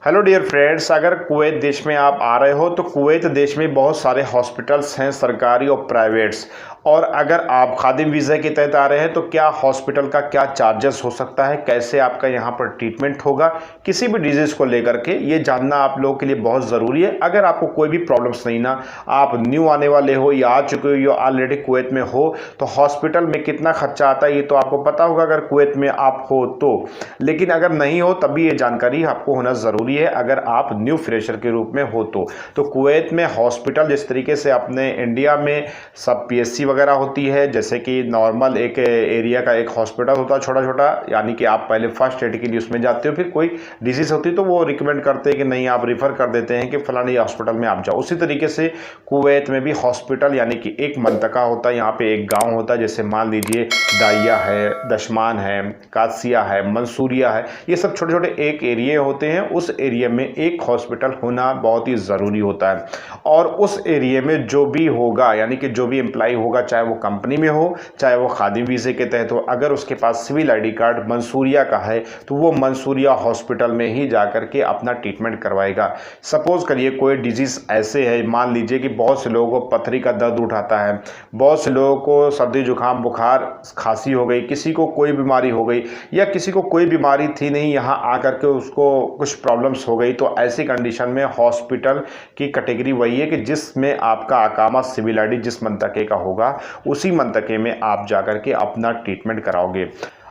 Hello dear friends, अगर Kuwait देश में आप आ रहे हो तो कुवैत देश में बहुत सारे हॉस्पिटल्स हैं, सरकारी और प्राइवेट्स। और अगर आप खादिम वीज़ा के तहत आ रहे हैं तो क्या हॉस्पिटल का क्या चार्जेस हो सकता है, कैसे आपका यहाँ पर ट्रीटमेंट होगा, किसी भी डिजीज़ को लेकर के ये जानना आप लोगों के लिए बहुत ज़रूरी है। अगर आपको कोई भी प्रॉब्लम्स नहीं ना, आप न्यू आने वाले हो या आ चुके हो या ऑलरेडी कुवैत में हो, तो हॉस्पिटल में कितना खर्चा आता है ये तो आपको पता होगा अगर कुवैत में आप हो तो। लेकिन अगर नहीं हो तभी ये जानकारी आपको होना ज़रूरी है अगर आप न्यू फ्रेशर के रूप में हो तो कुवैत में हॉस्पिटल जिस तरीके से अपने इंडिया में सब पीएससी वगैरह होती है, जैसे कि नॉर्मल एक एरिया का एक हॉस्पिटल होता है छोटा छोटा, यानी कि आप पहले फर्स्ट एड के लिए उसमें जाते हो, फिर कोई डिजीज़ होती है तो वो रिकमेंड करते हैं कि नहीं, आप रिफ़र कर देते हैं कि फलानी हॉस्पिटल में आप जाओ। उसी तरीके से कुवैत में भी हॉस्पिटल यानी कि एक मंतका होता है, यहाँ पे एक गाँव होता है, जैसे मान लीजिए दाइया है, दशमान है, कासिया है, मंसूरिया है, ये सब छोटे छोटे एक एरिए होते हैं। उस एरिया में एक हॉस्पिटल होना बहुत ही ज़रूरी होता है। और उस एरिया में जो भी होगा, यानी कि जो भी एम्प्लॉय होगा, चाहे वो कंपनी में हो चाहे वो खादिम वीज़े के तहत हो, अगर उसके पास सिविल आईडी कार्ड मंसूरिया का है तो वो मंसूरिया हॉस्पिटल में ही जाकर के अपना ट्रीटमेंट करवाएगा। सपोज़ करिए कोई डिजीज़ ऐसे है, मान लीजिए कि बहुत से लोगों को पथरी का दर्द उठाता है, बहुत से लोगों को सर्दी जुकाम बुखार खांसी हो गई, किसी को कोई बीमारी हो गई या किसी को कोई बीमारी थी नहीं, यहाँ आकर के उसको कुछ प्रॉब्लम्स हो गई, तो ऐसी कंडीशन में हॉस्पिटल की कैटेगरी वही है कि जिसमें आपका अकामा सिविल आईडी जिस मंतके का होगा उसी मंतके में आप जाकर के अपना ट्रीटमेंट कराओगे।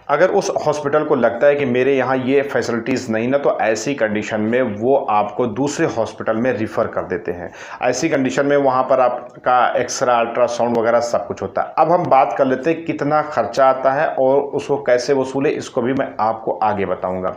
अगर उस हॉस्पिटल को लगता है कि मेरे यहाँ ये फैसिलिटीज़ नहीं ना, तो ऐसी कंडीशन में वो आपको दूसरे हॉस्पिटल में रिफ़र कर देते हैं। ऐसी कंडीशन में वहाँ पर आपका एक्सरे अल्ट्रासाउंड वगैरह सब कुछ होता है। अब हम बात कर लेते हैं कितना खर्चा आता है और उसको कैसे वसूले, इसको भी मैं आपको आगे बताऊँगा।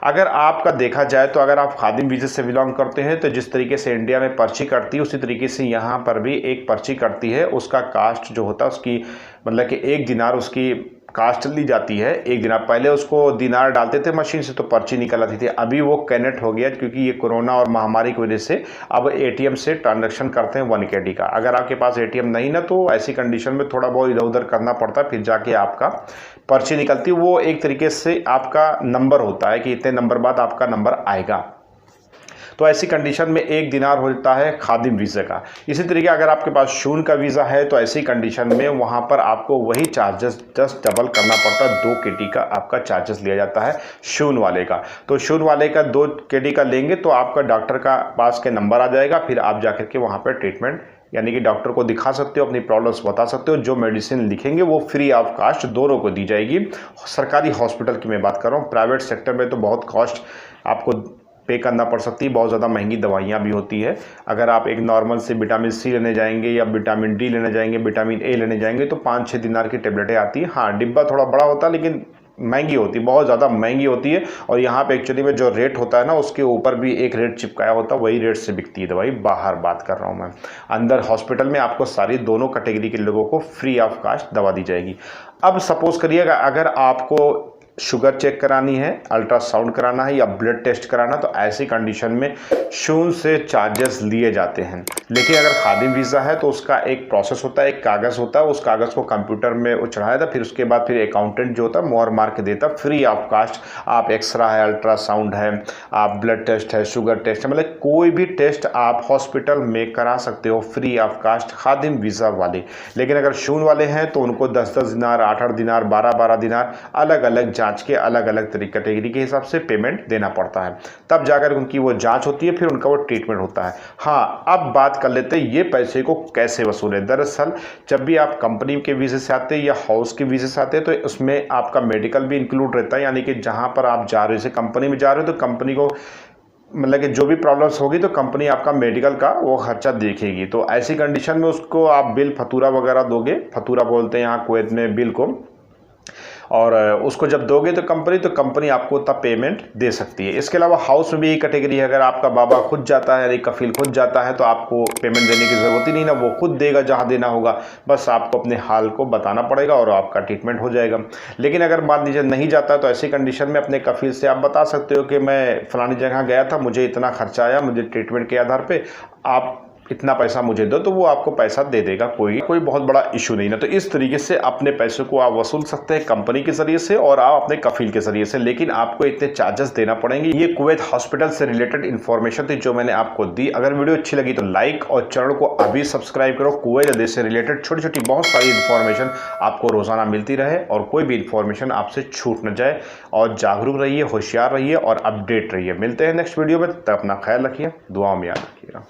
अगर आपका देखा जाए तो अगर आप खादिम वीज़े से बिलोंग करते हैं तो जिस तरीके से इंडिया में पर्ची कटती है उसी तरीके से यहाँ पर भी एक पर्ची कटती है। उसका कास्ट जो होता है उसकी मतलब कि 1 दिनार उसकी कास्ट ली जाती है। 1 दिनार पहले उसको दिनार डालते थे मशीन से तो पर्ची निकल आती थी, अभी वो कैनेट हो गया क्योंकि ये कोरोना और महामारी की वजह से अब एटीएम से ट्रांजैक्शन करते हैं 1 KD का। अगर आपके पास एटीएम नहीं ना तो ऐसी कंडीशन में थोड़ा बहुत इधर उधर करना पड़ता है, फिर जाके आपका पर्ची निकलती है। वो एक तरीके से आपका नंबर होता है कि इतने नंबर बाद आपका नंबर आएगा। तो ऐसी कंडीशन में 1 दिनार होता है खादिम वीज़े का। इसी तरीके अगर आपके पास शून का वीज़ा है तो ऐसी कंडीशन में वहाँ पर आपको वही चार्जेस जस्ट डबल करना पड़ता है। 2 KD का आपका चार्जेस लिया जाता है शून वाले का। तो शून वाले का 2 KD का लेंगे तो आपका डॉक्टर का पास के नंबर आ जाएगा, फिर आप जाकर के वहाँ पर ट्रीटमेंट यानी कि डॉक्टर को दिखा सकते हो, अपनी प्रॉब्लम्स बता सकते हो, जो मेडिसिन लिखेंगे वो फ्री ऑफ कास्ट दोनों को दी जाएगी। सरकारी हॉस्पिटल की मैं बात कर रहा हूँ, प्राइवेट सेक्टर में तो बहुत कॉस्ट आपको पे करना पड़ सकती है, बहुत ज़्यादा महंगी दवाइयाँ भी होती है। अगर आप एक नॉर्मल से विटामिन C लेने जाएंगे या विटामिन D लेने जाएंगे, विटामिन A लेने जाएंगे तो 5-6 दिनार की टेबलेटें आती हैं। हाँ, डिब्बा थोड़ा बड़ा होता है लेकिन महंगी होती है, बहुत ज़्यादा महंगी होती है। और यहाँ पे एक्चुअली में जो रेट होता है ना उसके ऊपर भी एक रेट चिपकाया होता है, वही रेट से बिकती है दवाई। बाहर बात कर रहा हूँ मैं, अंदर हॉस्पिटल में आपको सारी दोनों कैटेगरी के लोगों को फ्री ऑफ कास्ट दवा दी जाएगी। अब सपोज करिएगा अगर आपको शुगर चेक करानी है, अल्ट्रासाउंड कराना है या ब्लड टेस्ट कराना, तो ऐसी कंडीशन में शून्य से चार्जेस लिए जाते हैं। लेकिन अगर खादिम वीज़ा है तो उसका एक प्रोसेस होता है, एक कागज़ होता है, उस कागज़ को कंप्यूटर में चढ़ाया था, फिर उसके बाद फिर अकाउंटेंट जो होता है मोहर मार के देता फ्री ऑफ कास्ट। आप एक्सरा है, अल्ट्रासाउंड है, आप ब्लड टेस्ट है, शुगर टेस्ट है, मतलब कोई भी टेस्ट आप हॉस्पिटल में करा सकते हो फ्री ऑफ कास्ट खादिम वीज़ा वाले। लेकिन अगर शून्य वाले हैं तो उनको 10-10 दिनार, 8-8 दिनार, 12-12 दिनार अलग अलग जांच के अलग अलग कैटेगरी के हिसाब से पेमेंट देना पड़ता है, तब जाकर उनकी वो जांच होती है, फिर उनका वो ट्रीटमेंट होता है। हाँ, अब बात कर लेते हैं ये पैसे को कैसे वसूलें। दरअसल जब भी आप कंपनी के वीज़े से आते हैं या हाउस के वीज़े से आते हैं तो उसमें आपका मेडिकल भी इंक्लूड रहता है, यानी कि जहाँ पर आप जा रहे हो, जैसे कंपनी में जा रहे हो तो कंपनी को मतलब कि जो भी प्रॉब्लम्स होगी तो कंपनी आपका मेडिकल का वो खर्चा देखेगी। तो ऐसी कंडीशन में उसको आप बिल फतूरा वगैरह दोगे, फतूरा बोलते हैं यहाँ कुवैत में बिल को, और उसको जब दोगे तो कंपनी आपको तब पेमेंट दे सकती है। इसके अलावा हाउस में भी एक कैटेगरी है, अगर आपका बाबा खुद जाता है यानी कफील खुद जाता है तो आपको पेमेंट देने की ज़रूरत ही नहीं ना, वो खुद देगा जहाँ देना होगा, बस आपको अपने हाल को बताना पड़ेगा और आपका ट्रीटमेंट हो जाएगा। लेकिन अगर मान लीजिए नहीं जाता तो ऐसी कंडीशन में अपने कफील से आप बता सकते हो कि मैं फ़लानी जगह गया था, मुझे इतना खर्चा आया, मुझे ट्रीटमेंट के आधार पर आप इतना पैसा मुझे दो, तो वो आपको पैसा दे देगा, कोई बहुत बड़ा इशू नहीं ना। तो इस तरीके से अपने पैसों को आप वसूल सकते हैं कंपनी के जरिए से और आप अपने कफील के जरिए से, लेकिन आपको इतने चार्जेस देना पड़ेंगे। ये कुवैत हॉस्पिटल से रिलेटेड इन्फॉर्मेशन थी जो मैंने आपको दी। अगर वीडियो अच्छी लगी तो लाइक और चैनल को अभी सब्सक्राइब करो। कुवैत देश से रिलेटेड छोटी छोटी बहुत सारी इन्फॉर्मेशन आपको रोजाना मिलती रहे और कोई भी इन्फॉर्मेशन आपसे छूट न जाए। और जागरूक रहिए, होशियार रहिए और अपडेट रहिए। मिलते हैं नेक्स्ट वीडियो में, तब अपना ख्याल रखिए, दुआओं में याद रखिए।